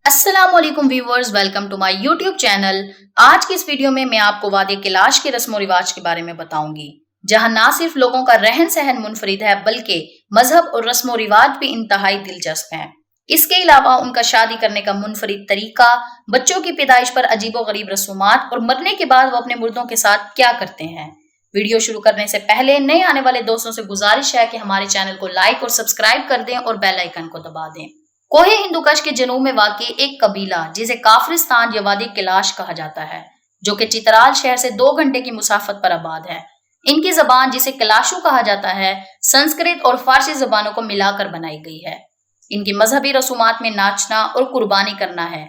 अस्सलाम वालेकुम viewers, welcome to my YouTube channel. आज की इस वीडियो में मैं आपको वादे कैलाश के रस्म व रिवाज के बारे में बताऊंगी, जहां ना सिर्फ लोगों का रहन सहन मुनफरिद है बल्कि मजहब और रस्म व रिवाज भी इंतहाई दिलचस्प हैं। इसके अलावा उनका शादी करने का मुनफरिद तरीका, बच्चों की पैदाइश पर अजीबो गरीब रसूमात और मरने के बाद वो अपने मुर्दों के साथ क्या करते हैं। वीडियो शुरू करने से पहले नए आने वाले दोस्तों से गुजारिश है कि हमारे चैनल को लाइक और सब्सक्राइब कर दें और बेल आइकन को दबा दें। कोहे हिंदुकुश के जनूब में वाक़ई एक कबीला जिसे काफरिस्तान या वादी कैलाश कहा जाता है, जो कि चित्राल शहर से 2 घंटे की मुसाफत पर आबाद है। इनकी जबान, जिसे कैलाशू कहा जाता है, संस्कृत और फारसी जबानों को मिलाकर बनाई गई है। इनकी मजहबी रसूमात में नाचना और कुर्बानी करना है।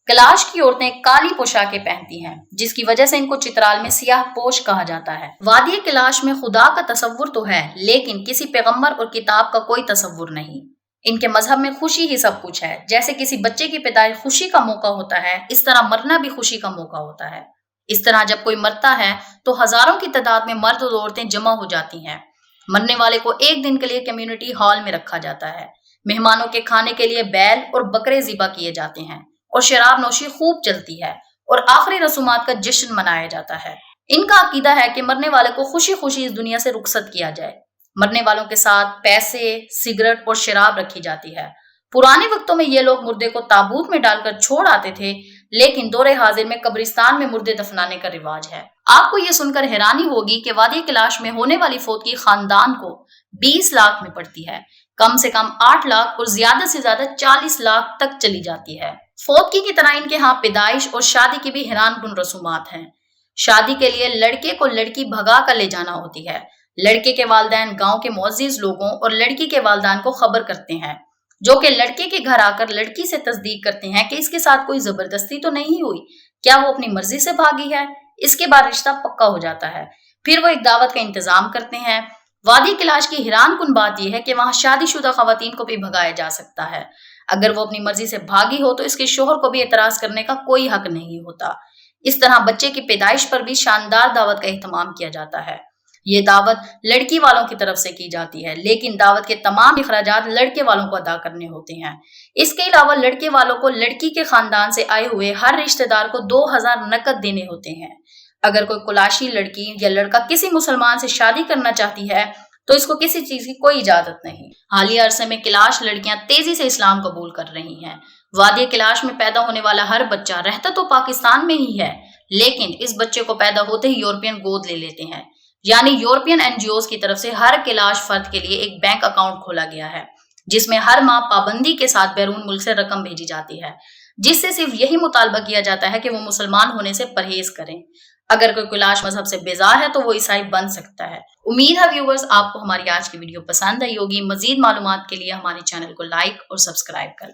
कैलाश की औरतें काली पोशाकें पहनती हैं, जिसकी वजह से इनको चित्राल में सियाह पोश कहा जाता है। वादी कैलाश में खुदा का तसव्वुर तो है, लेकिन किसी पैगंबर और किताब का कोई तसव्वुर नहीं। इनके मजहब में खुशी ही सब कुछ है। जैसे किसी बच्चे की पैदाइश खुशी का मौका होता है, इस तरह मरना भी खुशी का मौका होता है। इस तरह जब कोई मरता है तो हजारों की तादाद में मर्द और औरतें जमा हो जाती हैं। मरने वाले को एक दिन के लिए कम्युनिटी हॉल में रखा जाता है। मेहमानों के खाने के लिए बैल और बकरे ज़िबा किए जाते हैं और शराब नोशी खूब चलती है और आखिरी रसूमात का जश्न मनाया जाता है। इनका अकीदा है कि मरने वाले को खुशी खुशी इस दुनिया से रुखसत किया जाए। मरने वालों के साथ पैसे, सिगरेट और शराब रखी जाती है। पुराने वक्तों में ये लोग मुर्दे को ताबूत में डालकर छोड़ आते थे, लेकिन दौरे हाजिर में कब्रिस्तान में मुर्दे दफनाने का रिवाज है। आपको ये सुनकर हैरानी होगी कि वादी कैलाश में होने वाली फौतगी खानदान को 20 लाख में पड़ती है। कम से कम 8 लाख और ज्यादा से ज्यादा 40 लाख तक चली जाती है। फौतगी की तरह इनके यहाँ पैदाइश और शादी की भी हैरान कुन रसूमात हैं। शादी के लिए लड़के को लड़की भगा कर ले जाना होती है। लड़के के वालिदैन गांव के मुअज़्ज़िज़ लोगों और लड़की के वालिदैन को खबर करते हैं, जो कि लड़के के घर आकर लड़की से तस्दीक करते हैं कि इसके साथ कोई जबरदस्ती तो नहीं हुई, क्या वो अपनी मर्जी से भागी है। इसके बाद रिश्ता पक्का हो जाता है। फिर वो एक दावत का इंतजाम करते हैं। वादी कैलाश की हैरान कुन बात यह है कि वहां शादीशुदा खवातीन को भी भगाया जा सकता है। अगर वो अपनी मर्जी से भागी हो तो इसके शोहर को भी एतराज करने का कोई हक नहीं होता। इस तरह बच्चे की पैदाइश पर भी शानदार दावत का एहतमाम किया जाता है। ये दावत लड़की वालों की तरफ से की जाती है, लेकिन दावत के तमाम इखराजात लड़के वालों को अदा करने होते हैं। इसके अलावा लड़के वालों को लड़की के खानदान से आए हुए हर रिश्तेदार को 2000 नकद देने होते हैं। अगर कोई कुलाशी लड़की या लड़का किसी मुसलमान से शादी करना चाहती है तो इसको किसी चीज की कोई इजाजत नहीं। हालिया अरसे में कैलाश लड़कियां तेजी से इस्लाम कबूल कर रही हैं। वादी कैलाश में पैदा होने वाला हर बच्चा रहता तो पाकिस्तान में ही है, लेकिन इस बच्चे को पैदा होते ही यूरोपियन गोद ले लेते हैं। यानी यूरोपियन एनजीओज की तरफ से हर कैलाश फर्द के लिए एक बैंक अकाउंट खोला गया है, जिसमें हर माह पाबंदी के साथ बैरून मुल्क से रकम भेजी जाती है, जिससे सिर्फ यही मुतालबा किया जाता है कि वो मुसलमान होने से परहेज करें। अगर कोई कैलाश मजहब से बेजार है तो वो ईसाई बन सकता है। उम्मीद है व्यूवर्स आपको हमारी आज की वीडियो पसंद आई होगी। मजीद मालूमात के लिए हमारे चैनल को लाइक और सब्सक्राइब करें।